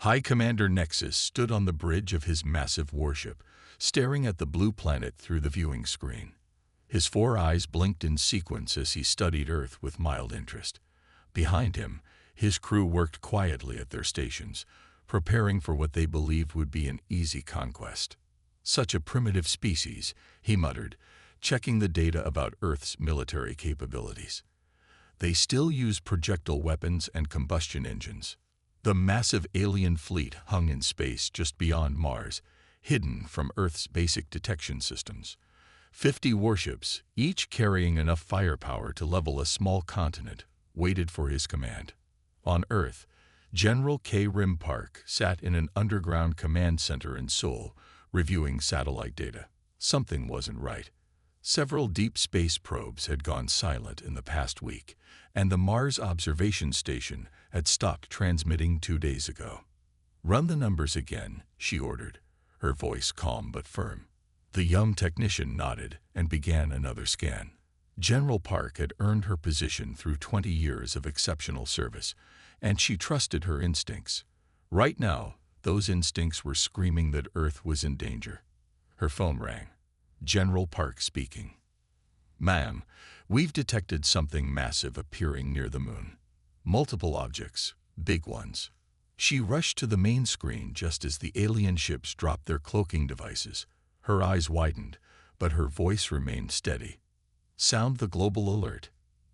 High Commander Nexus stood on the bridge of his massive warship, staring at the blue planet through the viewing screen. His four eyes blinked in sequence as he studied Earth with mild interest. Behind him, his crew worked quietly at their stations, preparing for what they believed would be an easy conquest. Such a primitive species, he muttered, checking the data about Earth's military capabilities. They still use projectile weapons and combustion engines. The massive alien fleet hung in space just beyond Mars, hidden from Earth's basic detection systems. 50 warships, each carrying enough firepower to level a small continent, waited for his command. On Earth, General K. Rim Park sat in an underground command center in Seoul, reviewing satellite data. Something wasn't right. Several deep space probes had gone silent in the past week, and the Mars observation station had stopped transmitting 2 days ago. "Run the numbers again," she ordered, her voice calm but firm. The young technician nodded and began another scan. General Park had earned her position through 20 years of exceptional service, and she trusted her instincts. Right now, those instincts were screaming that Earth was in danger. Her phone rang. General Park speaking. "Ma'am, we've detected something massive appearing near the moon. Multiple objects, big ones." She rushed to the main screen just as the alien ships dropped their cloaking devices. Her eyes widened, but her voice remained steady. "Sound the global alert.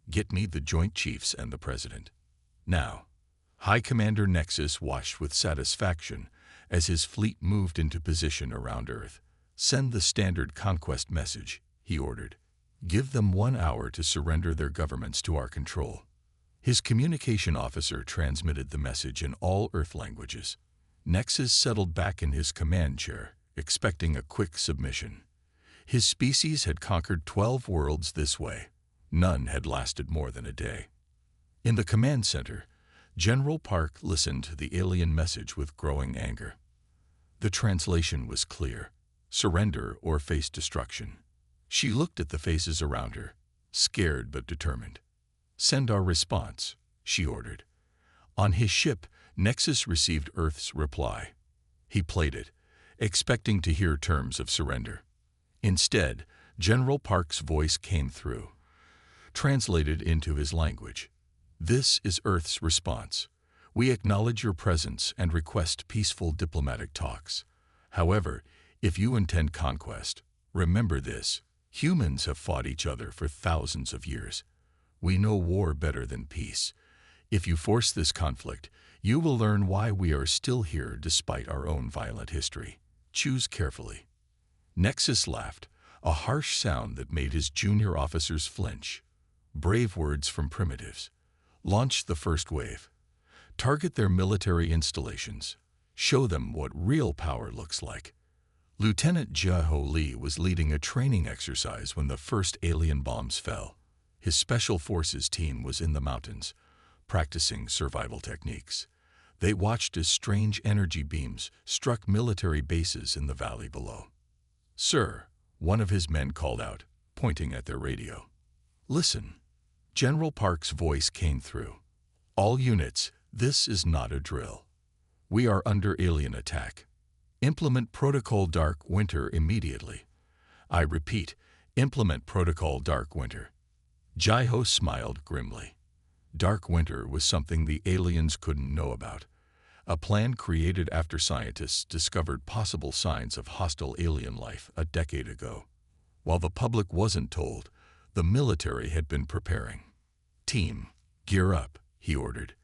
Get me the Joint Chiefs and the President. Now." High Commander Nexus watched with satisfaction as his fleet moved into position around Earth. "Send the standard conquest message," he ordered. "Give them 1 hour to surrender their governments to our control." His communication officer transmitted the message in all Earth languages. Nexus settled back in his command chair, expecting a quick submission. His species had conquered 12 worlds this way. None had lasted more than a day. In the command center, General Park listened to the alien message with growing anger. The translation was clear: surrender or face destruction. She looked at the faces around her, scared but determined. "Send our response," she ordered. On his ship, Nexus received Earth's reply. He played it, expecting to hear terms of surrender. Instead, General Park's voice came through, translated into his language. "This is Earth's response. We acknowledge your presence and request peaceful diplomatic talks. However, if you intend conquest, remember this: humans have fought each other for thousands of years. We know war better than peace. If you force this conflict, you will learn why we are still here despite our own violent history. Choose carefully." Nexus laughed, a harsh sound that made his junior officers flinch. Brave words from primitives. Launch the first wave. Target their military installations. Show them what real power looks like. Lieutenant Jae-ho Lee was leading a training exercise when the first alien bombs fell. His special forces team was in the mountains, practicing survival techniques. They watched as strange energy beams struck military bases in the valley below. "Sir," one of his men called out, pointing at their radio. "Listen." General Park's voice came through. "All units, this is not a drill. We are under alien attack. Implement Protocol Dark Winter immediately. I repeat, implement Protocol Dark Winter." Jae-ho smiled grimly. Dark Winter was something the aliens couldn't know about. A plan created after scientists discovered possible signs of hostile alien life a decade ago. While the public wasn't told, the military had been preparing. "Team, gear up," he ordered.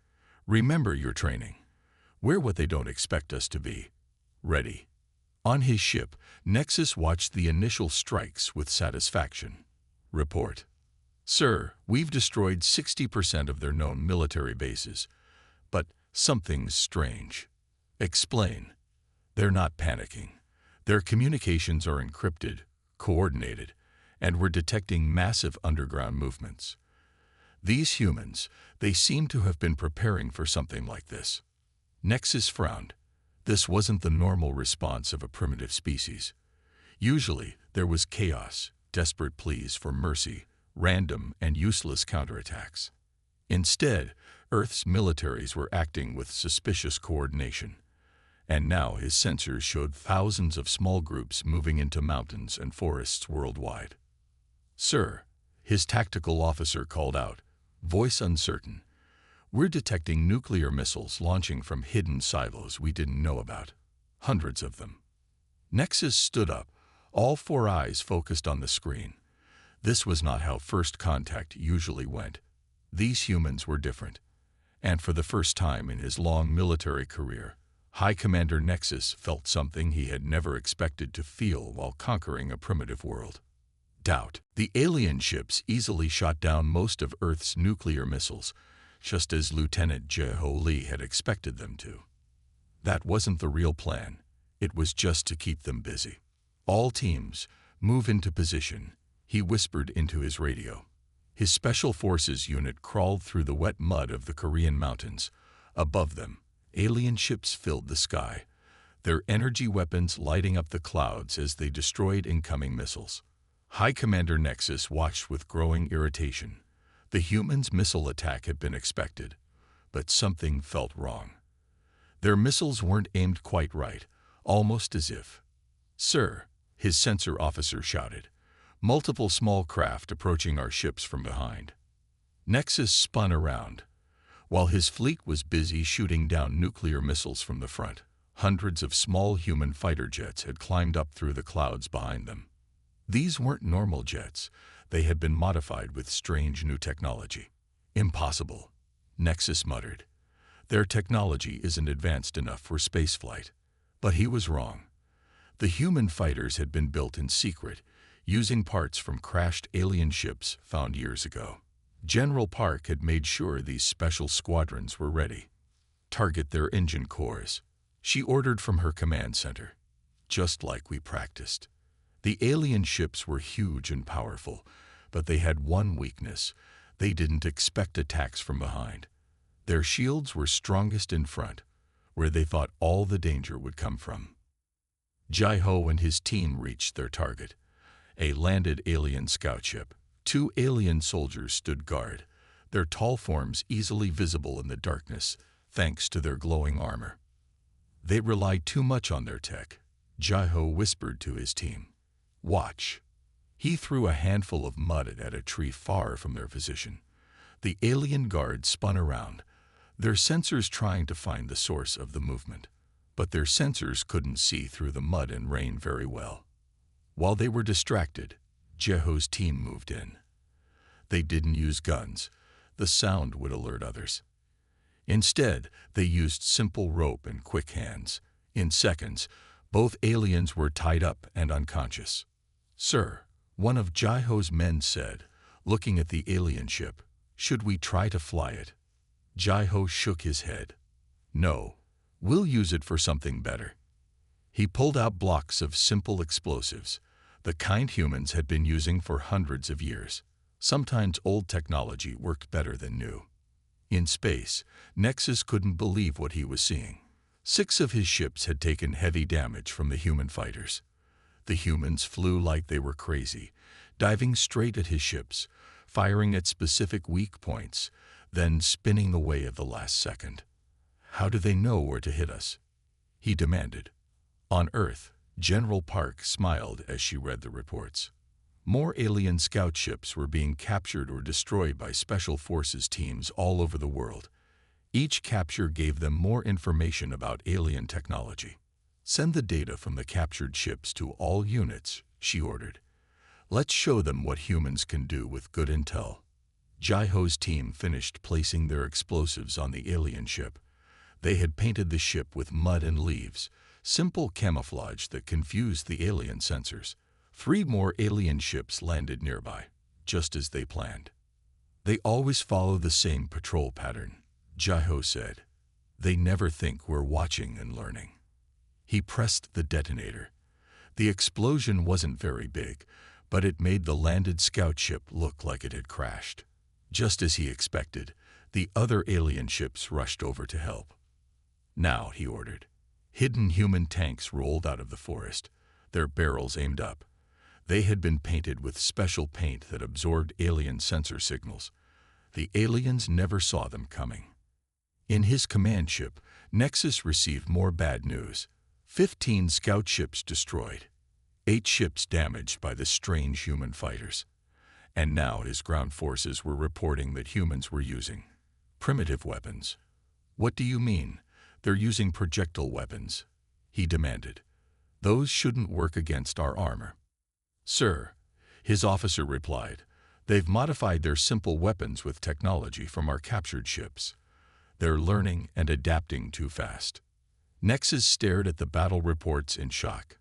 "Remember your training. We're what they don't expect us to be. Ready." On his ship, Nexus watched the initial strikes with satisfaction. "Report." "Sir, we've destroyed 60% of their known military bases. But something's strange." "Explain." "They're not panicking. Their communications are encrypted, coordinated, and we're detecting massive underground movements. These humans, they seem to have been preparing for something like this." Nexus frowned. This wasn't the normal response of a primitive species. Usually, there was chaos, desperate pleas for mercy, random and useless counterattacks. Instead, Earth's militaries were acting with suspicious coordination. and now his sensors showed thousands of small groups moving into mountains and forests worldwide. "Sir," his tactical officer called out, voice uncertain, "we're detecting nuclear missiles launching from hidden silos we didn't know about. Hundreds of them." Nexus stood up, all four eyes focused on the screen. This was not how first contact usually went. These humans were different. And for the first time in his long military career, High Commander Nexus felt something he had never expected to feel while conquering a primitive world. Doubt. The alien ships easily shot down most of Earth's nuclear missiles, just as Lieutenant Jeho Lee had expected them to. That wasn't the real plan. It was just to keep them busy. "All teams, move into position," he whispered into his radio. His Special Forces unit crawled through the wet mud of the Korean mountains. Above them, alien ships filled the sky, their energy weapons lighting up the clouds as they destroyed incoming missiles. High Commander Nexus watched with growing irritation. The humans' missile attack had been expected, but something felt wrong. Their missiles weren't aimed quite right, almost as if. "Sir," his sensor officer shouted, "multiple small craft approaching our ships from behind." Nexus spun around. While his fleet was busy shooting down nuclear missiles from the front, hundreds of small human fighter jets had climbed up through the clouds behind them. These weren't normal jets. They had been modified with strange new technology. "Impossible," Nexus muttered. "Their technology isn't advanced enough for spaceflight." But he was wrong. The human fighters had been built in secret, using parts from crashed alien ships found years ago. General Park had made sure these special squadrons were ready. "Target their engine cores," she ordered from her command center. "Just like we practiced." The alien ships were huge and powerful, but they had one weakness. They didn't expect attacks from behind. Their shields were strongest in front, where they thought all the danger would come from. Jeho and his team reached their target, a landed alien scout ship. Two alien soldiers stood guard, their tall forms easily visible in the darkness thanks to their glowing armor. "They rely too much on their tech," Jeho whispered to his team. "Watch." He threw a handful of mud at a tree far from their position. The alien guards spun around, their sensors trying to find the source of the movement. But their sensors couldn't see through the mud and rain very well. While they were distracted, Jeho's team moved in. They didn't use guns. The sound would alert others. Instead, they used simple rope and quick hands. In seconds, both aliens were tied up and unconscious. "Sir," one of Jeho's men said, looking at the alien ship, "should we try to fly it?" Jeho shook his head. "No, we'll use it for something better." He pulled out blocks of simple explosives, the kind humans had been using for hundreds of years. Sometimes old technology worked better than new. In space, Nexus couldn't believe what he was seeing. 6 of his ships had taken heavy damage from the human fighters. The humans flew like they were crazy, diving straight at his ships, firing at specific weak points, then spinning away at the last second. "How do they know where to hit us?" he demanded. On Earth, General Park smiled as she read the reports. More alien scout ships were being captured or destroyed by Special Forces teams all over the world. Each capture gave them more information about alien technology. "Send the data from the captured ships to all units," she ordered. "Let's show them what humans can do with good intel." Jeho's team finished placing their explosives on the alien ship. They had painted the ship with mud and leaves, simple camouflage that confused the alien sensors. 3 more alien ships landed nearby, just as they planned. "They always follow the same patrol pattern," Jeho said. "They never think we're watching and learning." He pressed the detonator. The explosion wasn't very big, but it made the landed scout ship look like it had crashed. Just as he expected, the other alien ships rushed over to help. "Now," he ordered. Hidden human tanks rolled out of the forest, their barrels aimed up. They had been painted with special paint that absorbed alien sensor signals. The aliens never saw them coming. In his command ship, Nexus received more bad news. 15 scout ships destroyed, 8 ships damaged by the strange human fighters. And now his ground forces were reporting that humans were using primitive weapons. "What do you mean? They're using projectile weapons," he demanded. "Those shouldn't work against our armor." "Sir," his officer replied, "they've modified their simple weapons with technology from our captured ships. They're learning and adapting too fast." Nexus stared at the battle reports in shock.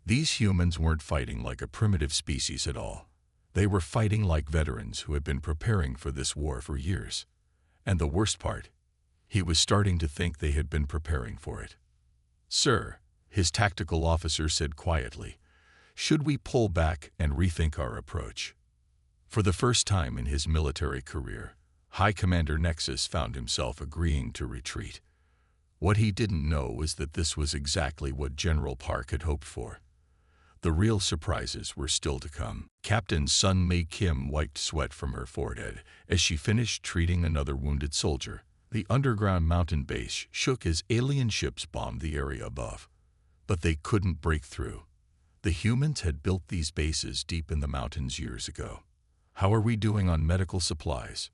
These humans weren't fighting like a primitive species at all. They were fighting like veterans who had been preparing for this war for years. And the worst part, he was starting to think they had been preparing for it. "Sir," his tactical officer said quietly, "should we pull back and rethink our approach?" For the first time in his military career, High Commander Nexus found himself agreeing to retreat. What he didn't know was that this was exactly what General Park had hoped for. The real surprises were still to come. Captain Sun Mei Kim wiped sweat from her forehead as she finished treating another wounded soldier. The underground mountain base shook as alien ships bombed the area above. But they couldn't break through. The humans had built these bases deep in the mountains years ago. "How are we doing on medical supplies?"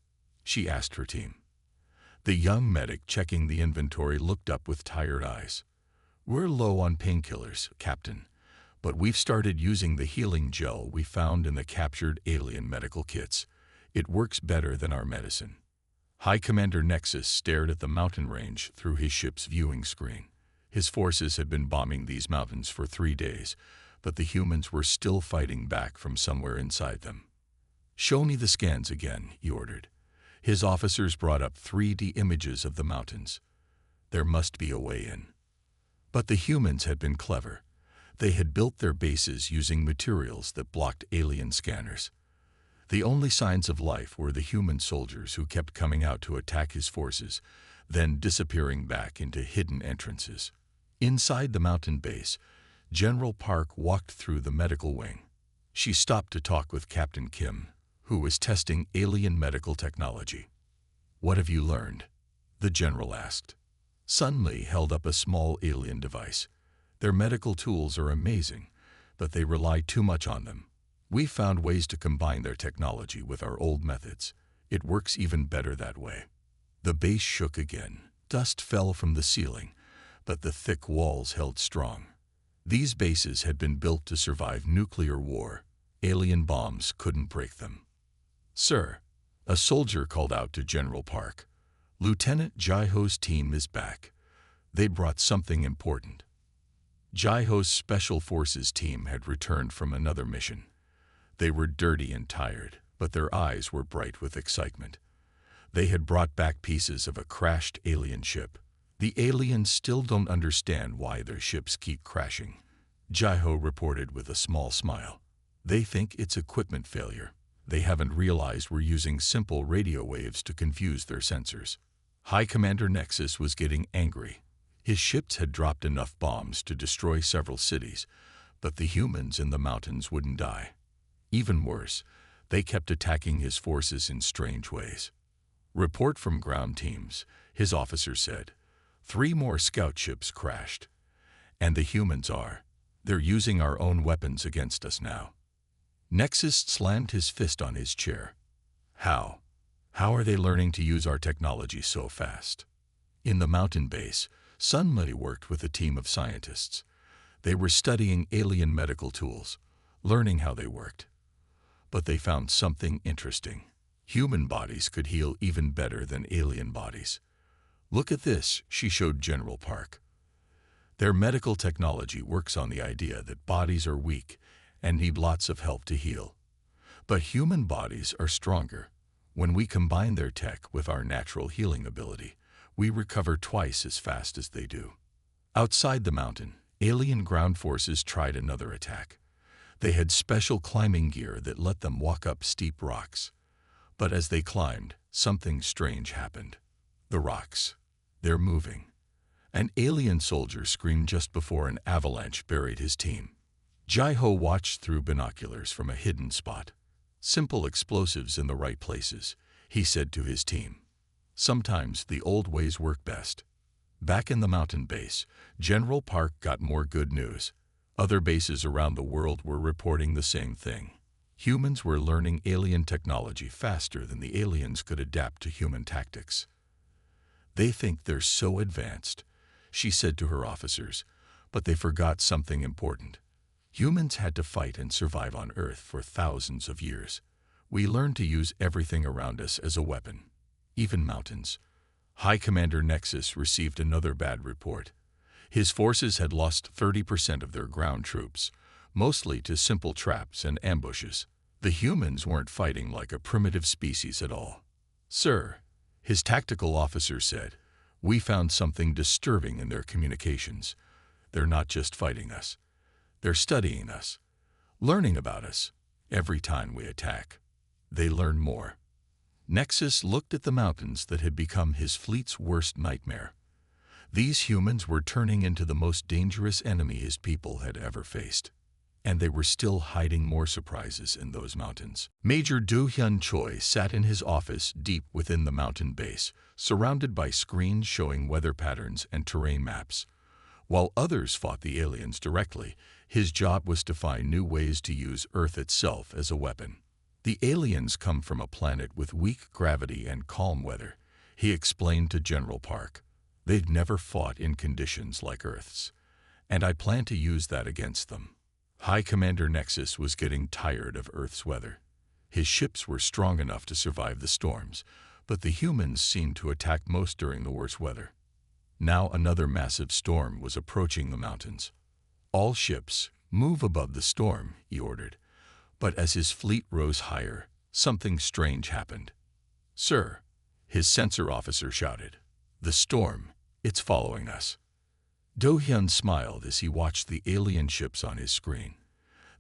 she asked her team. The young medic checking the inventory looked up with tired eyes. "We're low on painkillers, Captain, but we've started using the healing gel we found in the captured alien medical kits. It works better than our medicine." High Commander Nexus stared at the mountain range through his ship's viewing screen. His forces had been bombing these mountains for 3 days, but the humans were still fighting back from somewhere inside them. "Show me the scans again," he ordered. His officers brought up 3D images of the mountains. There must be a way in. But the humans had been clever. They had built their bases using materials that blocked alien scanners. The only signs of life were the human soldiers who kept coming out to attack his forces, then disappearing back into hidden entrances. Inside the mountain base, General Park walked through the medical wing. She stopped to talk with Captain Kim, who was testing alien medical technology. "What have you learned?" the general asked. Sun Li held up a small alien device. "Their medical tools are amazing, but they rely too much on them. We found ways to combine their technology with our old methods. It works even better that way." The base shook again. Dust fell from the ceiling, but the thick walls held strong. These bases had been built to survive nuclear war. Alien bombs couldn't break them. "Sir," a soldier called out to General Park, "Lieutenant Jaiho's team is back. They brought something important." Jaiho's Special Forces team had returned from another mission. They were dirty and tired, but their eyes were bright with excitement. They had brought back pieces of a crashed alien ship. "The aliens still don't understand why their ships keep crashing," Jaiho reported with a small smile. "They think it's equipment failure. They haven't realized we're using simple radio waves to confuse their sensors." High Commander Nexus was getting angry. His ships had dropped enough bombs to destroy several cities, but the humans in the mountains wouldn't die. Even worse, they kept attacking his forces in strange ways. "Report from ground teams," his officer said. 3 more scout ships crashed. "And the humans they're using our own weapons against us now." Nexus slammed his fist on his chair. How? How are they learning to use our technology so fast?" In the mountain base, Sun Li worked with a team of scientists. They were studying alien medical tools, learning how they worked. But they found something interesting. Human bodies could heal even better than alien bodies. "Look at this," she showed General Park. "Their medical technology works on the idea that bodies are weak and need lots of help to heal. But human bodies are stronger. When we combine their tech with our natural healing ability, we recover twice as fast as they do." Outside the mountain, alien ground forces tried another attack. They had special climbing gear that let them walk up steep rocks. But as they climbed, something strange happened. The rocks, they're moving. An alien soldier screamed just before an avalanche buried his team. Jaiho watched through binoculars from a hidden spot. "Simple explosives in the right places," he said to his team. "Sometimes the old ways work best." Back in the mountain base, General Park got more good news. Other bases around the world were reporting the same thing. Humans were learning alien technology faster than the aliens could adapt to human tactics. They think they're so advanced, she said to her officers, but they forgot something important. Humans had to fight and survive on Earth for thousands of years. We learned to use everything around us as a weapon, even mountains. High Commander Nexus received another bad report. His forces had lost 30% of their ground troops, mostly to simple traps and ambushes. The humans weren't fighting like a primitive species at all. "Sir," his tactical officer said, "we found something disturbing in their communications. They're not just fighting us. They're studying us, learning about us. Every time we attack, they learn more." Nexus looked at the mountains that had become his fleet's worst nightmare. These humans were turning into the most dangerous enemy his people had ever faced. And they were still hiding more surprises in those mountains. Major Do-hyun Choi sat in his office deep within the mountain base, surrounded by screens showing weather patterns and terrain maps. While others fought the aliens directly, his job was to find new ways to use Earth itself as a weapon. "The aliens come from a planet with weak gravity and calm weather," he explained to General Park. "They'd never fought in conditions like Earth's, and I plan to use that against them." High Commander Nexus was getting tired of Earth's weather. His ships were strong enough to survive the storms, but the humans seemed to attack most during the worst weather. Now another massive storm was approaching the mountains. "All ships, move above the storm," he ordered. But as his fleet rose higher, something strange happened. "Sir," his sensor officer shouted, "the storm, it's following us." Do-hyun smiled as he watched the alien ships on his screen.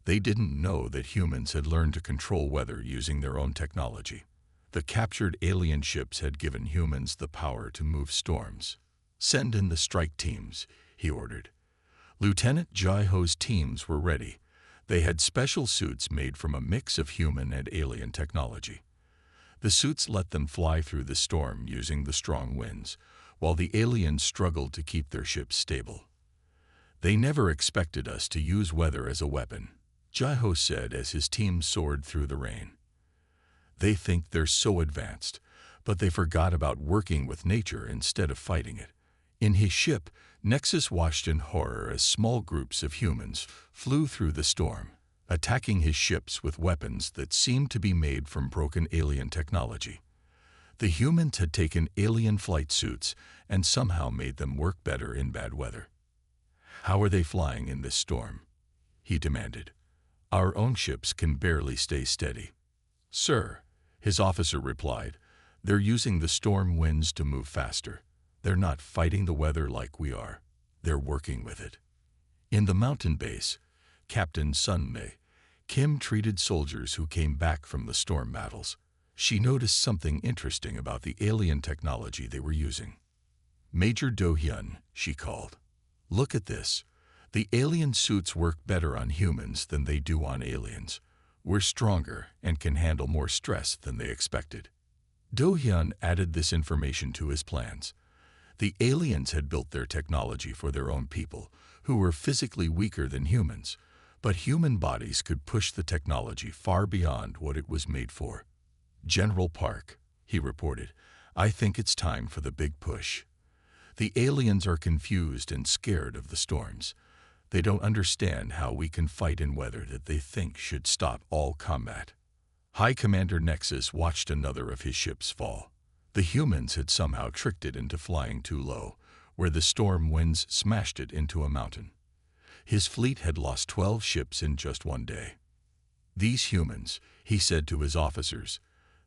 They didn't know that humans had learned to control weather using their own technology. The captured alien ships had given humans the power to move storms. "Send in the strike teams," he ordered. Lieutenant Jai-ho's teams were ready. They had special suits made from a mix of human and alien technology. The suits let them fly through the storm using the strong winds, while the aliens struggled to keep their ships stable. "They never expected us to use weather as a weapon," Jai-ho said as his team soared through the rain. "They think they're so advanced, but they forgot about working with nature instead of fighting it." In his ship, Nexus watched in horror as small groups of humans flew through the storm, attacking his ships with weapons that seemed to be made from broken alien technology. The humans had taken alien flight suits and somehow made them work better in bad weather. "How are they flying in this storm?" he demanded. "Our own ships can barely stay steady." "Sir," his officer replied, "they're using the storm winds to move faster. They're not fighting the weather like we are. They're working with it." In the mountain base, Captain Sun-mei Kim treated soldiers who came back from the storm battles. She noticed something interesting about the alien technology they were using. "Major Do-hyun," she called. "Look at this. The alien suits work better on humans than they do on aliens. We're stronger and can handle more stress than they expected." Do-hyun added this information to his plans. The aliens had built their technology for their own people, who were physically weaker than humans, but human bodies could push the technology far beyond what it was made for. "General Park," he reported, "I think it's time for the big push. The aliens are confused and scared of the storms. They don't understand how we can fight in weather that they think should stop all combat." High Commander Nexus watched another of his ships fall. The humans had somehow tricked it into flying too low, where the storm winds smashed it into a mountain. His fleet had lost 12 ships in just one day. "These humans," he said to his officers,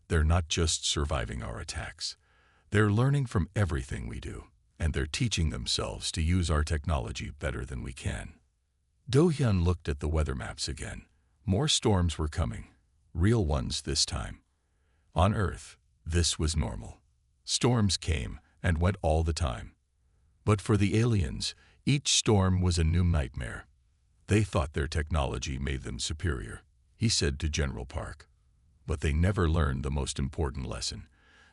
"they're not just surviving our attacks. They're learning from everything we do, and they're teaching themselves to use our technology better than we can." Do-hyun looked at the weather maps again. More storms were coming, real ones this time. On Earth, this was normal. Storms came and went all the time. But for the aliens, each storm was a new nightmare. They thought their technology made them superior, he said to General Park. But they never learned the most important lesson.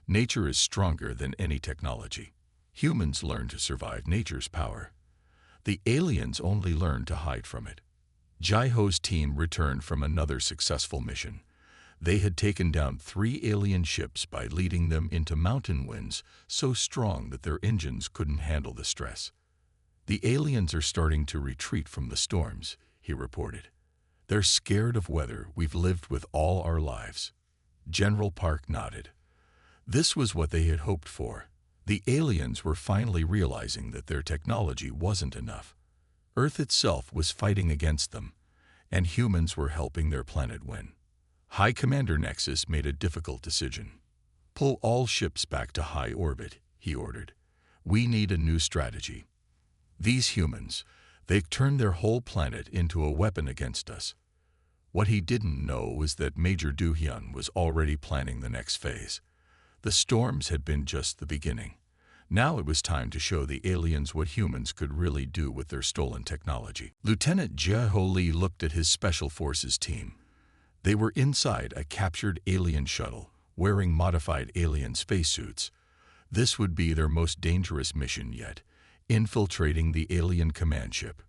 Nature is stronger than any technology. Humans learn to survive nature's power. The aliens only learn to hide from it. Jai-Ho's team returned from another successful mission. They had taken down 3 alien ships by leading them into mountain winds so strong that their engines couldn't handle the stress. "The aliens are starting to retreat from the storms," he reported. "They're scared of weather we've lived with all our lives." General Park nodded. This was what they had hoped for. The aliens were finally realizing that their technology wasn't enough. Earth itself was fighting against them, and humans were helping their planet win. High Commander Nexus made a difficult decision. "Pull all ships back to high orbit," he ordered. "We need a new strategy. These humans, they've turned their whole planet into a weapon against us." What he didn't know was that Major Do-hyun was already planning the next phase. The storms had been just the beginning. Now it was time to show the aliens what humans could really do with their stolen technology. Lieutenant Jai-Ho Lee looked at his Special Forces team. They were inside a captured alien shuttle, wearing modified alien spacesuits. This would be their most dangerous mission yet, infiltrating the alien command ship.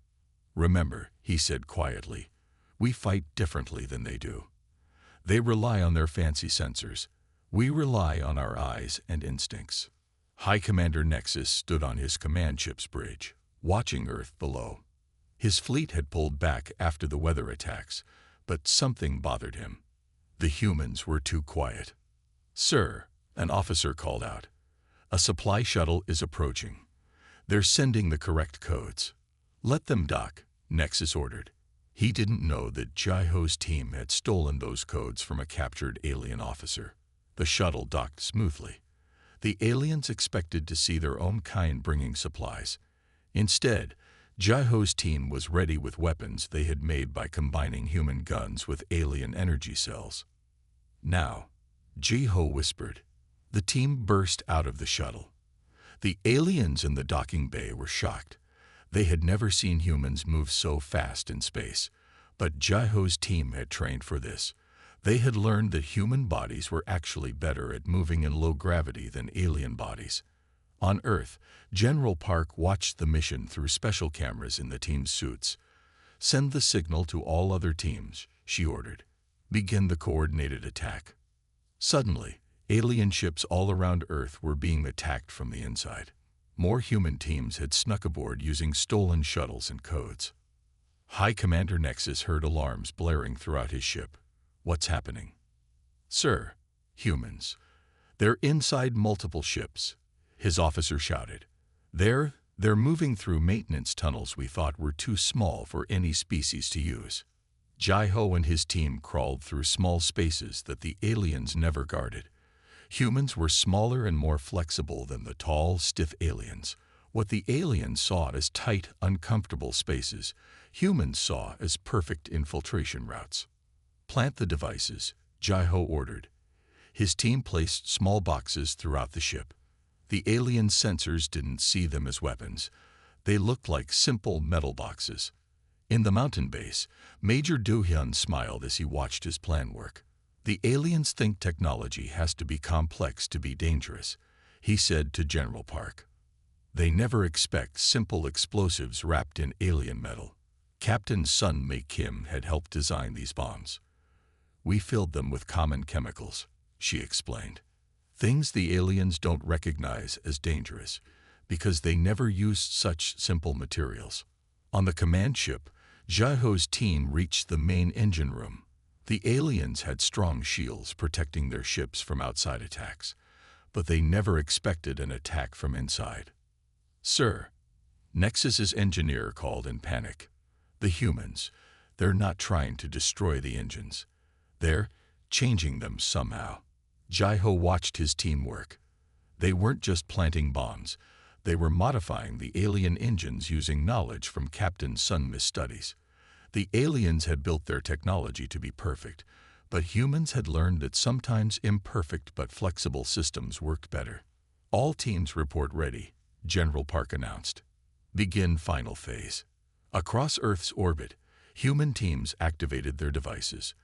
"Remember," he said quietly, "we fight differently than they do. They rely on their fancy sensors. We rely on our eyes and instincts." High Commander Nexus stood on his command ship's bridge, watching Earth below. His fleet had pulled back after the weather attacks, but something bothered him. The humans were too quiet. "Sir," an officer called out, "a supply shuttle is approaching. They're sending the correct codes." "Let them dock," Nexus ordered. He didn't know that Jai-Ho's team had stolen those codes from a captured alien officer. The shuttle docked smoothly. The aliens expected to see their own kind bringing supplies. Instead, Jai-Ho's team was ready with weapons they had made by combining human guns with alien energy cells. "Now," Jai-Ho whispered. The team burst out of the shuttle. The aliens in the docking bay were shocked. They had never seen humans move so fast in space, but Jai-Ho's team had trained for this. They had learned that human bodies were actually better at moving in low gravity than alien bodies. On Earth, General Park watched the mission through special cameras in the team's suits. "Send the signal to all other teams," she ordered. "Begin the coordinated attack." Suddenly, alien ships all around Earth were being attacked from the inside. More human teams had snuck aboard using stolen shuttles and codes. High Commander Nexus heard alarms blaring throughout his ship. "What's happening?" "Sir, humans. They're inside multiple ships," his officer shouted. They're moving through maintenance tunnels we thought were too small for any species to use." Jai-Ho and his team crawled through small spaces that the aliens never guarded. Humans were smaller and more flexible than the tall, stiff aliens. What the aliens saw as tight, uncomfortable spaces, humans saw as perfect infiltration routes. "Plant the devices," Jai-Ho ordered. His team placed small boxes throughout the ship. The alien sensors didn't see them as weapons. They looked like simple metal boxes. In the mountain base, Major Do-hyun smiled as he watched his plan work. "The aliens think technology has to be complex to be dangerous," he said to General Park. "They never expect simple explosives wrapped in alien metal. Captain Sun Mei Kim had helped design these bombs. We filled them with common chemicals," she explained. "Things the aliens don't recognize as dangerous because they never used such simple materials." On the command ship, Jai-Ho's team reached the main engine room. The aliens had strong shields protecting their ships from outside attacks, but they never expected an attack from inside. "Sir," Nexus's engineer called in panic. "The humans, they're not trying to destroy the engines. They're changing them somehow." Jai-Ho watched his team work. They weren't just planting bombs. They were modifying the alien engines using knowledge from Captain Sun Mi's studies. The aliens had built their technology to be perfect, but humans had learned that sometimes imperfect but flexible systems worked better. "All teams report ready," General Park announced. "Begin final phase." Across Earth's orbit, human teams activated their devices.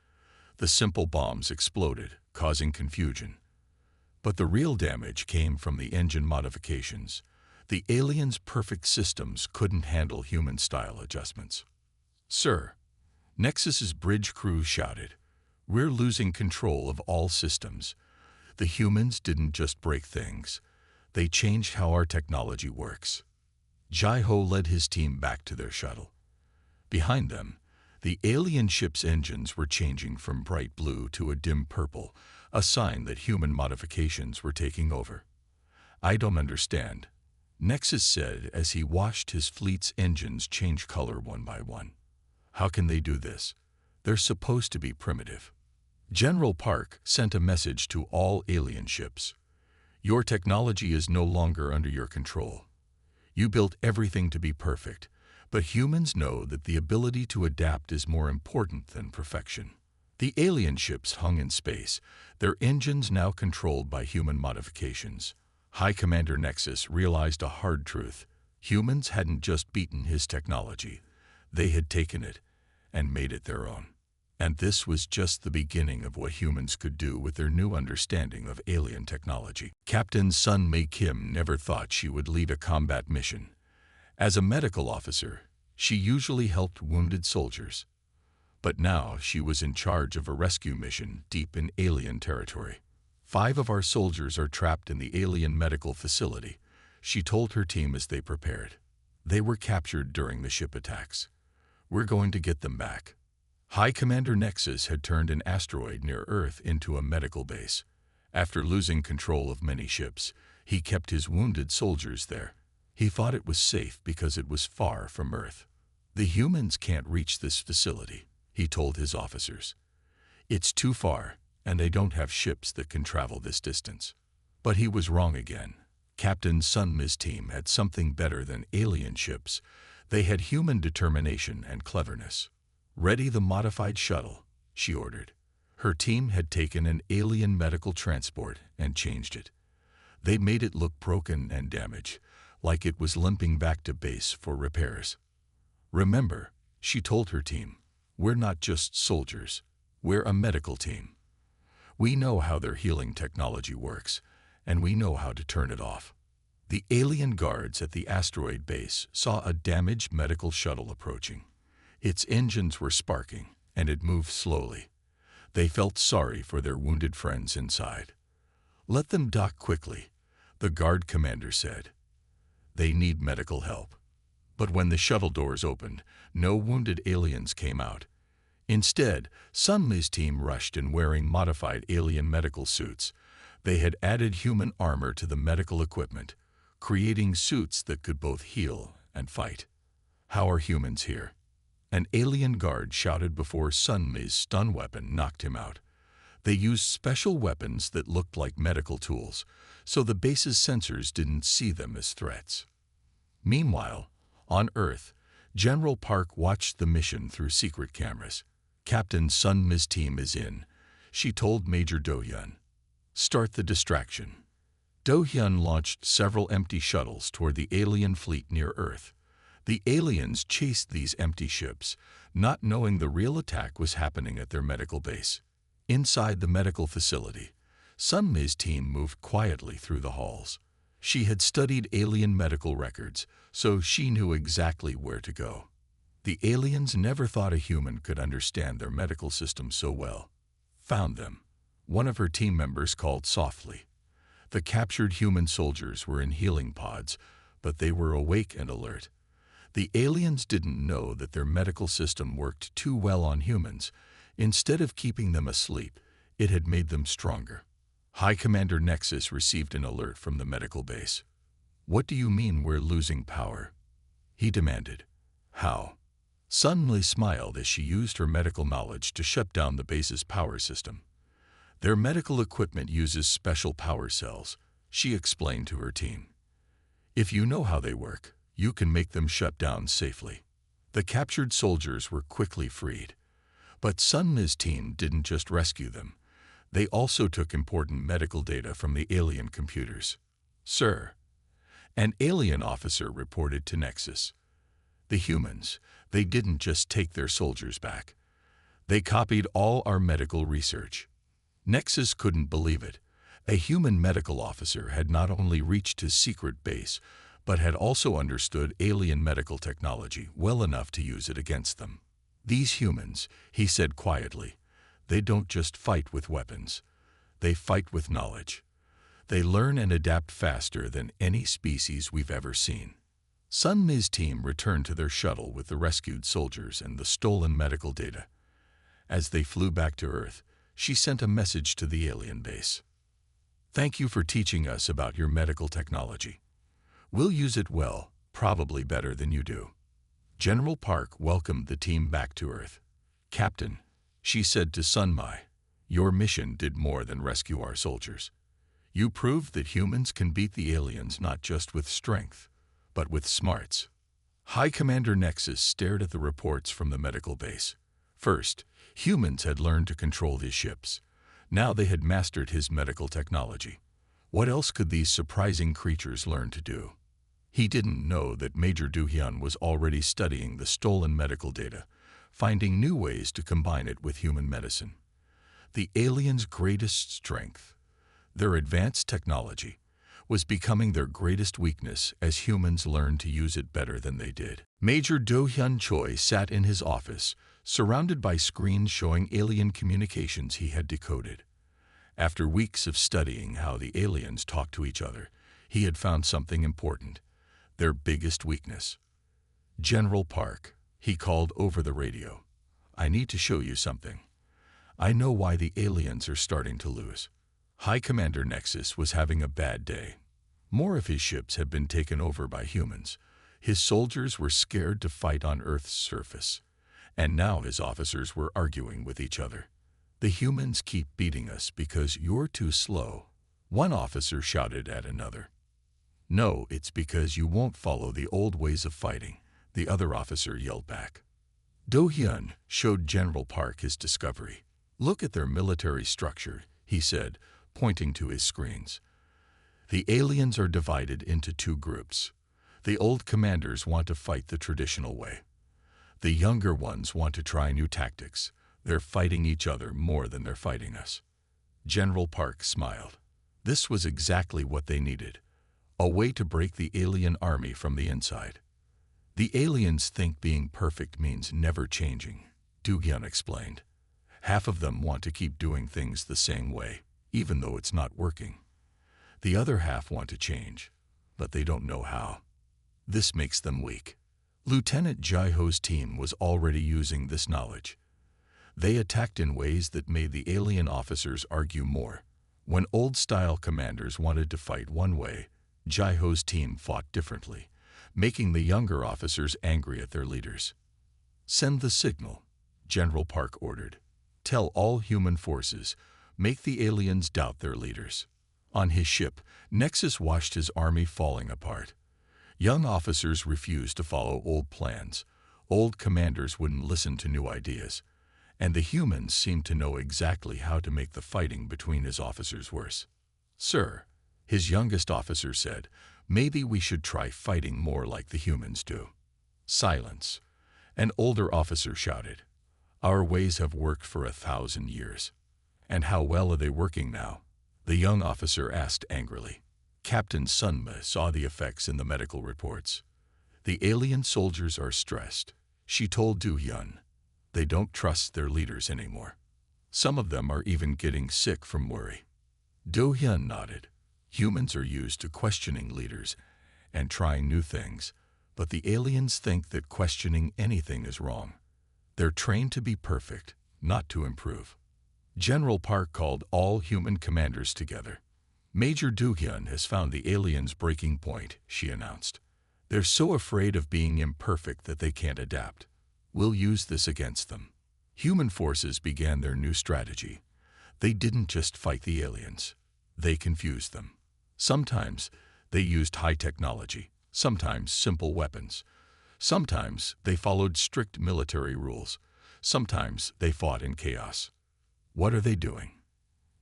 The simple bombs exploded, causing confusion. But the real damage came from the engine modifications. The aliens' perfect systems couldn't handle human-style adjustments. "Sir," Nexus's bridge crew shouted, "we're losing control of all systems. The humans didn't just break things. They changed how our technology works." Jai-Ho led his team back to their shuttle. Behind them, the alien ship's engines were changing from bright blue to a dim purple, a sign that human modifications were taking over. "I don't understand," Nexus said as he watched his fleet's engines change color one by one. "How can they do this? They're supposed to be primitive." General Park sent a message to all alien ships. "Your technology is no longer under your control. You built everything to be perfect, but humans know that the ability to adapt is more important than perfection." The alien ships hung in space, their engines now controlled by human modifications. High Commander Nexus realized a hard truth. Humans hadn't just beaten his technology. They had taken it and made it their own. And this was just the beginning of what humans could do with their new understanding of alien technology. Captain Sun Mei Kim never thought she would lead a combat mission. As a medical officer, she usually helped wounded soldiers. But now she was in charge of a rescue mission deep in alien territory. 5 of our soldiers are trapped in the alien medical facility, she told her team as they prepared. They were captured during the ship attacks. We're going to get them back. High Commander Nexus had turned an asteroid near Earth into a medical base. After losing control of many ships, he kept his wounded soldiers there. He thought it was safe because it was far from Earth. The humans can't reach this facility, he told his officers. It's too far, and they don't have ships that can travel this distance. But he was wrong again. Captain Sun Mi's team had something better than alien ships. They had human determination and cleverness. Ready the modified shuttle, she ordered. Her team had taken an alien medical transport and changed it. They made it look broken and damaged, like it was limping back to base for repairs. Remember, she told her team, we're not just soldiers, we're a medical team. We know how their healing technology works, and we know how to turn it off. The alien guards at the asteroid base saw a damaged medical shuttle approaching. Its engines were sparking, and it moved slowly. They felt sorry for their wounded friends inside. Let them dock quickly, the guard commander said. They need medical help. But when the shuttle doors opened, no wounded aliens came out. Instead, Sun Mi's team rushed in wearing modified alien medical suits. They had added human armor to the medical equipment, creating suits that could both heal and fight. How are humans here? An alien guard shouted before Sun Mi's stun weapon knocked him out. They used special weapons that looked like medical tools, so the base's sensors didn't see them as threats. Meanwhile, on Earth, General Park watched the mission through secret cameras. Captain Sun Mi's team is in, she told Major Do-hyun. Start the distraction. Do-hyun launched several empty shuttles toward the alien fleet near Earth. The aliens chased these empty ships, not knowing the real attack was happening at their medical base. Inside the medical facility, Sun Mi's team moved quietly through the halls. She had studied alien medical records, so she knew exactly where to go. The aliens never thought a human could understand their medical system so well. Found them, one of her team members called softly. The captured human soldiers were in healing pods, but they were awake and alert. The aliens didn't know that their medical system worked too well on humans. Instead of keeping them asleep, it had made them stronger. High Commander Nexus received an alert from the medical base. What do you mean we're losing power? He demanded. How? Sun Mi smiled as she used her medical knowledge to shut down the base's power system. Their medical equipment uses special power cells, she explained to her team. If you know how they work, you can make them shut down safely. The captured soldiers were quickly freed. But Sun Mi's team didn't just rescue them. They also took important medical data from the alien computers. Sir, an alien officer reported to Nexus. The humans, they didn't just take their soldiers back. They copied all our medical research. Nexus couldn't believe it. A human medical officer had not only reached his secret base, but had also understood alien medical technology well enough to use it against them. These humans, he said quietly, they don't just fight with weapons. They fight with knowledge. They learn and adapt faster than any species we've ever seen. Sun Mi's team returned to their shuttle with the rescued soldiers and the stolen medical data. As they flew back to Earth, she sent a message to the alien base. "Thank you for teaching us about your medical technology. We'll use it well, probably better than you do." General Park welcomed the team back to Earth. "Captain," she said to Sun Mi, "your mission did more than rescue our soldiers. You proved that humans can beat the aliens not just with strength, but with smarts." High Commander Nexus stared at the reports from the medical base. First, humans had learned to control his ships. Now they had mastered his medical technology. What else could these surprising creatures learn to do? He didn't know that Major Du-hyun was already studying the stolen medical data, finding new ways to combine it with human medicine. The aliens' greatest strength, their advanced technology, was becoming their greatest weakness as humans learned to use it better than they did. Major Do-hyun Choi sat in his office, surrounded by screens showing alien communications he had decoded. After weeks of studying how the aliens talk to each other, he had found something important, their biggest weakness. "General Park," he called over the radio, "I need to show you something. I know why the aliens are starting to lose." High Commander Nexus was having a bad day. More of his ships had been taken over by humans. His soldiers were scared to fight on Earth's surface. And now his officers were arguing with each other. "The humans keep beating us because you're too slow," one officer shouted at another. "No, it's because you won't follow the old ways of fighting," the other officer yelled back. Do-hyun showed General Park his discovery. "Look at their military structure," he said, pointing to his screens. "The aliens are divided into two groups. The old commanders want to fight the traditional way. The younger ones want to try new tactics. They're fighting each other more than they're fighting us." General Park smiled. This was exactly what they needed, a way to break the alien army from the inside. "The aliens think being perfect means never changing," Do-hyun explained. "Half of them want to keep doing things the same way, even though it's not working. The other half want to change, but they don't know how. This makes them weak." Lieutenant Jai-ho's team was already using this knowledge. They attacked in ways that made the alien officers argue more. When old-style commanders wanted to fight one way, Jai-ho's team fought differently, making the younger officers angry at their leaders. "Send the signal," General Park ordered. "Tell all human forces, make the aliens doubt their leaders." On his ship, Nexus watched his army falling apart. Young officers refused to follow old plans. Old commanders wouldn't listen to new ideas. And the humans seemed to know exactly how to make the fighting between his officers worse. "Sir," his youngest officer said, "maybe we should try fighting more like the humans do." "Silence," an older officer shouted. "Our ways have worked for 1,000 years. And how well are they working now?" the young officer asked angrily. Captain Sun Mi saw the effects in the medical reports. "The alien soldiers are stressed," she told Do-hyun. "They don't trust their leaders anymore. Some of them are even getting sick from worry." Do-hyun nodded. Humans are used to questioning leaders and trying new things, but the aliens think that questioning anything is wrong. They're trained to be perfect, not to improve. General Park called all human commanders together. "Major Do-hyun has found the aliens' breaking point," she announced. "They're so afraid of being imperfect that they can't adapt. We'll use this against them." Human forces began their new strategy. They didn't just fight the aliens. They confused them. Sometimes they used high technology, sometimes simple weapons. Sometimes they followed strict military rules. Sometimes they fought in chaos. "What are they doing?"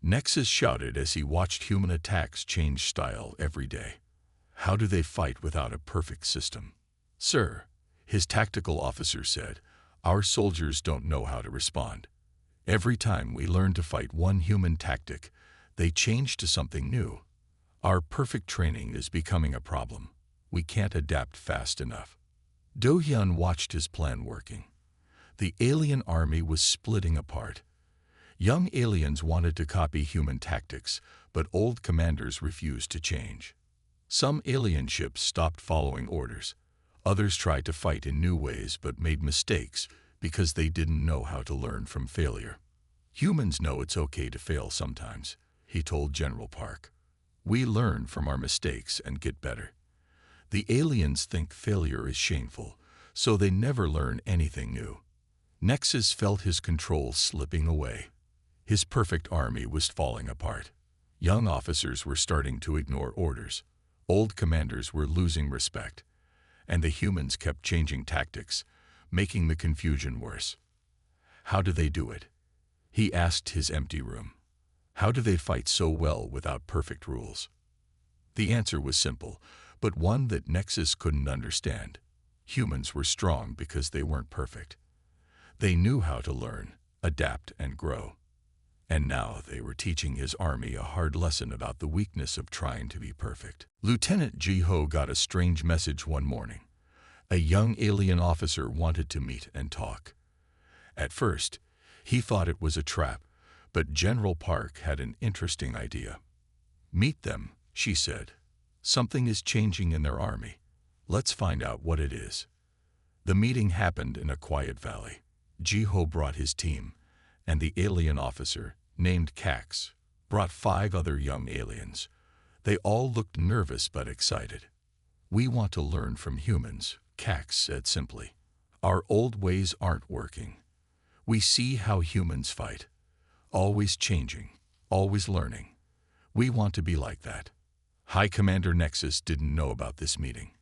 Nexus shouted as he watched human attacks change style every day. "How do they fight without a perfect system?" "Sir," his tactical officer said, "our soldiers don't know how to respond. Every time we learn to fight one human tactic, they change to something new. Our perfect training is becoming a problem." We can't adapt fast enough. Do-hyun watched his plan working. The alien army was splitting apart. Young aliens wanted to copy human tactics, but old commanders refused to change. Some alien ships stopped following orders. Others tried to fight in new ways but made mistakes because they didn't know how to learn from failure. Humans know it's okay to fail sometimes, he told General Park. We learn from our mistakes and get better. The aliens think failure is shameful, so they never learn anything new. Nexus felt his control slipping away. His perfect army was falling apart. Young officers were starting to ignore orders. Old commanders were losing respect. And the humans kept changing tactics, making the confusion worse. How do they do it? He asked his empty room. How do they fight so well without perfect rules? The answer was simple, but one that Nexus couldn't understand. Humans were strong because they weren't perfect. They knew how to learn, adapt, and grow. And now they were teaching his army a hard lesson about the weakness of trying to be perfect. Lieutenant Ji-ho got a strange message one morning. A young alien officer wanted to meet and talk. At first, he thought it was a trap, but General Park had an interesting idea. Meet them, she said. Something is changing in their army. Let's find out what it is. The meeting happened in a quiet valley. Ji-ho brought his team, and the alien officer, named Cax, brought 5 other young aliens. They all looked nervous but excited. We want to learn from humans, Cax said simply. Our old ways aren't working. We see how humans fight. Always changing, always learning. We want to be like that. High Commander Nexus didn't know about this meeting.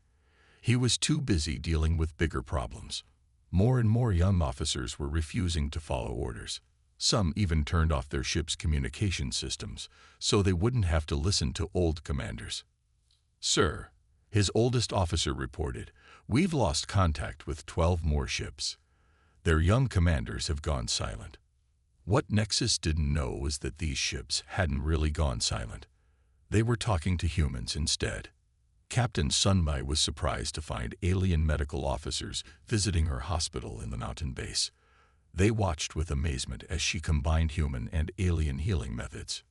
He was too busy dealing with bigger problems. More and more young officers were refusing to follow orders. Some even turned off their ship's communication systems, so they wouldn't have to listen to old commanders. Sir, his oldest officer reported, we've lost contact with 12 more ships. Their young commanders have gone silent. What Nexus didn't know was that these ships hadn't really gone silent. They were talking to humans instead. Captain Sunmai was surprised to find alien medical officers visiting her hospital in the mountain base. They watched with amazement as she combined human and alien healing methods.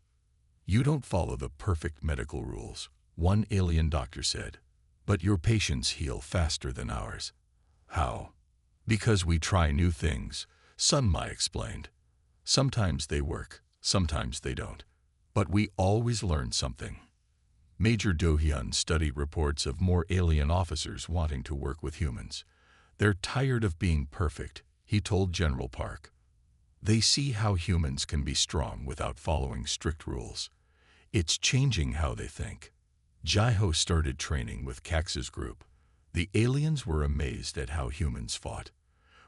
You don't follow the perfect medical rules, one alien doctor said, but your patients heal faster than ours. How? Because we try new things, Sunmai explained. Sometimes they work, sometimes they don't. But we always learn something. Major Do-hyun studied reports of more alien officers wanting to work with humans. They're tired of being perfect, he told General Park. They see how humans can be strong without following strict rules. It's changing how they think. Ji-ho started training with Cax's group. The aliens were amazed at how humans fought.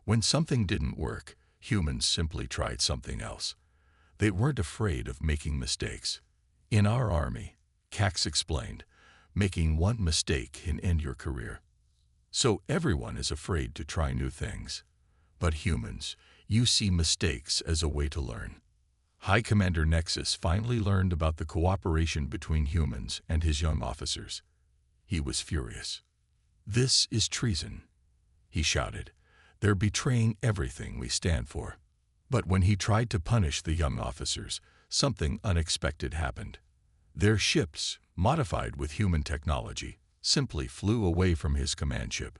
When something didn't work, humans simply tried something else. They weren't afraid of making mistakes. In our army, Cax explained, making one mistake can end your career. So everyone is afraid to try new things. But humans, you see mistakes as a way to learn. High Commander Nexus finally learned about the cooperation between humans and his young officers. He was furious. This is treason, he shouted. They're betraying everything we stand for. But when he tried to punish the young officers, something unexpected happened. Their ships, modified with human technology, simply flew away from his command ship.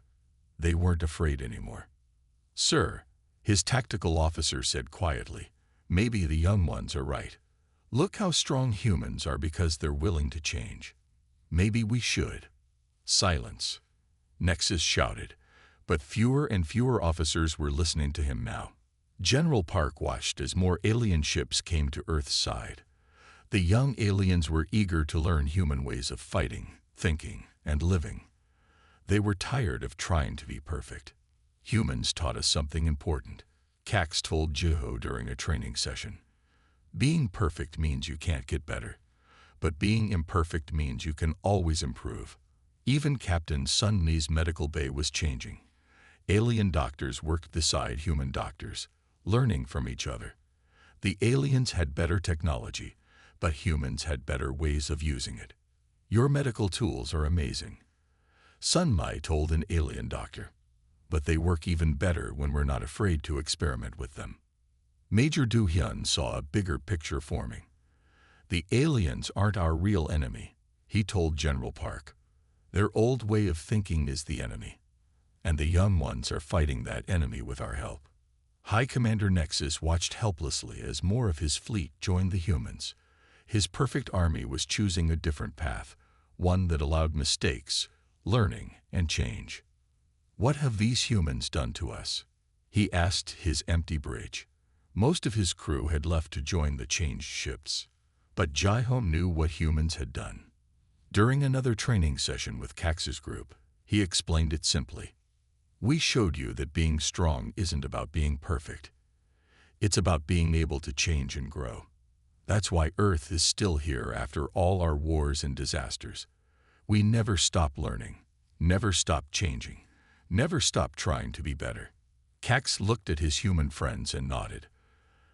They weren't afraid anymore. Sir, his tactical officer said quietly, maybe the young ones are right. Look how strong humans are because they're willing to change. Maybe we should. Silence. Nexus shouted, but fewer and fewer officers were listening to him now. General Park watched as more alien ships came to Earth's side. The young aliens were eager to learn human ways of fighting, thinking, and living. They were tired of trying to be perfect. Humans taught us something important, Cax told Ji-ho during a training session. Being perfect means you can't get better, but being imperfect means you can always improve. Even Captain Sunmi's medical bay was changing. Alien doctors worked beside human doctors, learning from each other. The aliens had better technology, but humans had better ways of using it. Your medical tools are amazing. Sun Mai told an alien doctor. But they work even better when we're not afraid to experiment with them. Major Du Hyun saw a bigger picture forming. The aliens aren't our real enemy, he told General Park. Their old way of thinking is the enemy. And the young ones are fighting that enemy with our help. High Commander Nexus watched helplessly as more of his fleet joined the humans. His perfect army was choosing a different path, one that allowed mistakes, learning, and change. What have these humans done to us? He asked his empty bridge. Most of his crew had left to join the changed ships. But Jai-ho knew what humans had done. During another training session with Cax's group, he explained it simply. We showed you that being strong isn't about being perfect. It's about being able to change and grow. That's why Earth is still here after all our wars and disasters. We never stop learning, never stop changing, never stop trying to be better. Cax looked at his human friends and nodded.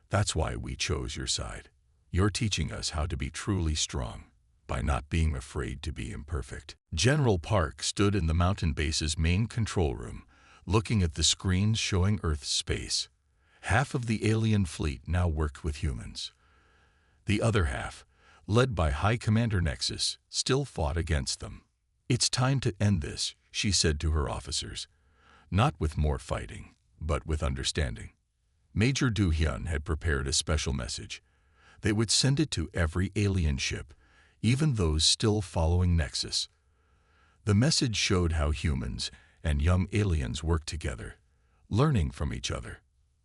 That's why we chose your side. You're teaching us how to be truly strong, by not being afraid to be imperfect. General Park stood in the mountain base's main control room, looking at the screens showing Earth's space. Half of the alien fleet now worked with humans. The other half, led by High Commander Nexus, still fought against them. It's time to end this, she said to her officers. Not with more fighting, but with understanding. Major Du Hyun had prepared a special message. They would send it to every alien ship, even those still following Nexus. The message showed how humans and young aliens work together, learning from each other.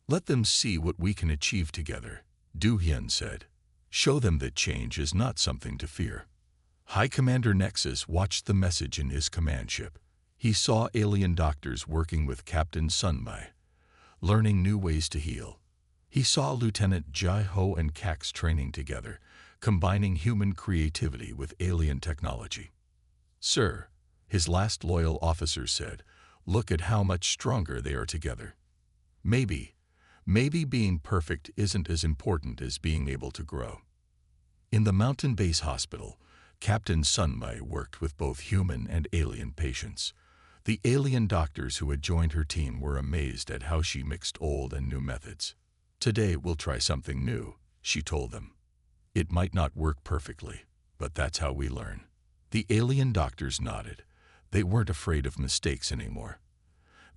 Let them see what we can achieve together, Du Hyun said. Show them that change is not something to fear. High Commander Nexus watched the message in his command ship. He saw alien doctors working with Captain Sun Mai, learning new ways to heal. He saw Lieutenant Jai-ho and Cax training together, combining human creativity with alien technology. Sir, his last loyal officer said, look at how much stronger they are together. Maybe being perfect isn't as important as being able to grow. In the mountain base hospital, Captain Sun Mai worked with both human and alien patients. The alien doctors who had joined her team were amazed at how she mixed old and new methods. Today we'll try something new, she told them. It might not work perfectly, but that's how we learn. The alien doctors nodded. They weren't afraid of mistakes anymore.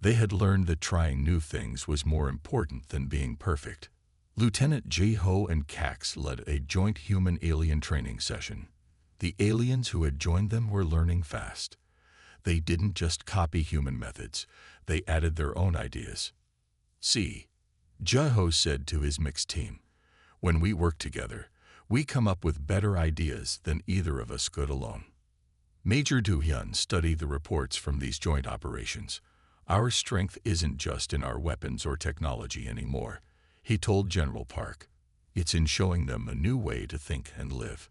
They had learned that trying new things was more important than being perfect. Lieutenant Jai-ho and Cax led a joint human-alien training session. The aliens who had joined them were learning fast. They didn't just copy human methods, they added their own ideas. See, Jai-ho said to his mixed team, when we work together, we come up with better ideas than either of us could alone. Major Du Hyun studied the reports from these joint operations. Our strength isn't just in our weapons or technology anymore, he told General Park. It's in showing them a new way to think and live.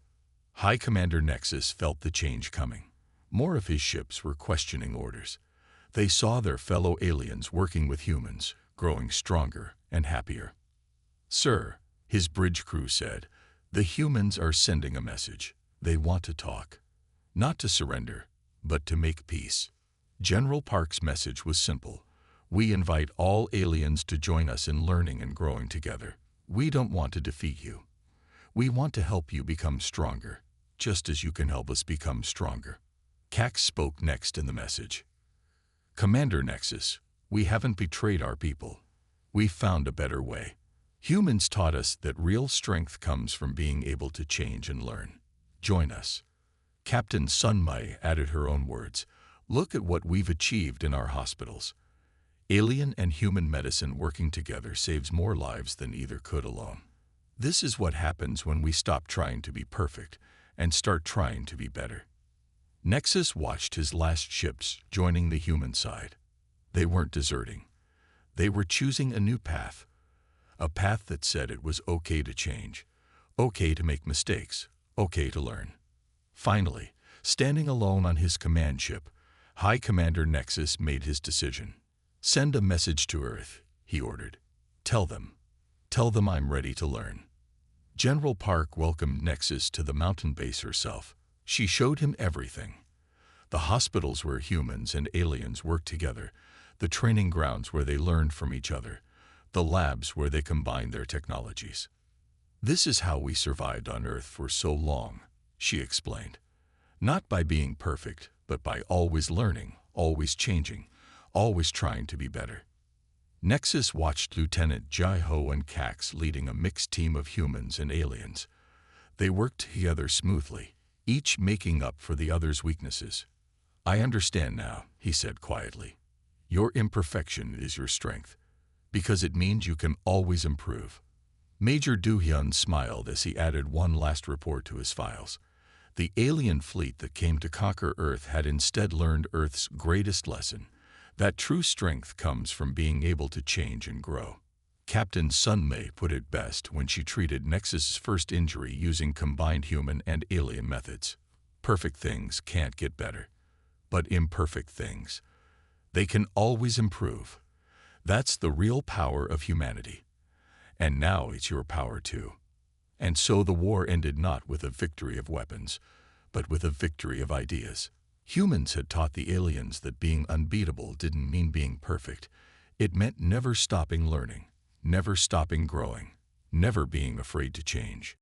High Commander Nexus felt the change coming. More of his ships were questioning orders. They saw their fellow aliens working with humans, growing stronger and happier. Sir, his bridge crew said, the humans are sending a message. They want to talk. Not to surrender, but to make peace. General Park's message was simple. We invite all aliens to join us in learning and growing together. We don't want to defeat you. We want to help you become stronger, just as you can help us become stronger. Cax spoke next in the message. Commander Nexus, we haven't betrayed our people. We found a better way. Humans taught us that real strength comes from being able to change and learn. Join us. Captain Sun Mai added her own words. Look at what we've achieved in our hospitals. Alien and human medicine working together saves more lives than either could alone. This is what happens when we stop trying to be perfect and start trying to be better. Nexus watched his last ships joining the human side. They weren't deserting. They were choosing a new path. A path that said it was okay to change, okay to make mistakes, okay to learn. Finally, standing alone on his command ship, High Commander Nexus made his decision. Send a message to Earth, he ordered. Tell them I'm ready to learn. General Park welcomed Nexus to the mountain base herself. She showed him everything. The hospitals where humans and aliens worked together, the training grounds where they learned from each other, the labs where they combined their technologies. This is how we survived on Earth for so long, she explained. Not by being perfect, but by always learning, always changing, always trying to be better. Nexus watched Lieutenant Jai-Ho and Cax leading a mixed team of humans and aliens. They worked together smoothly, each making up for the other's weaknesses. I understand now, he said quietly. Your imperfection is your strength, because it means you can always improve. Major Do-hyun smiled as he added one last report to his files. The alien fleet that came to conquer Earth had instead learned Earth's greatest lesson, that true strength comes from being able to change and grow. Captain Sunmei put it best when she treated Nexus's first injury using combined human and alien methods. Perfect things can't get better, but imperfect things, they can always improve. That's the real power of humanity. And now it's your power too. And so the war ended not with a victory of weapons, but with a victory of ideas. Humans had taught the aliens that being unbeatable didn't mean being perfect. It meant never stopping learning, never stopping growing, never being afraid to change.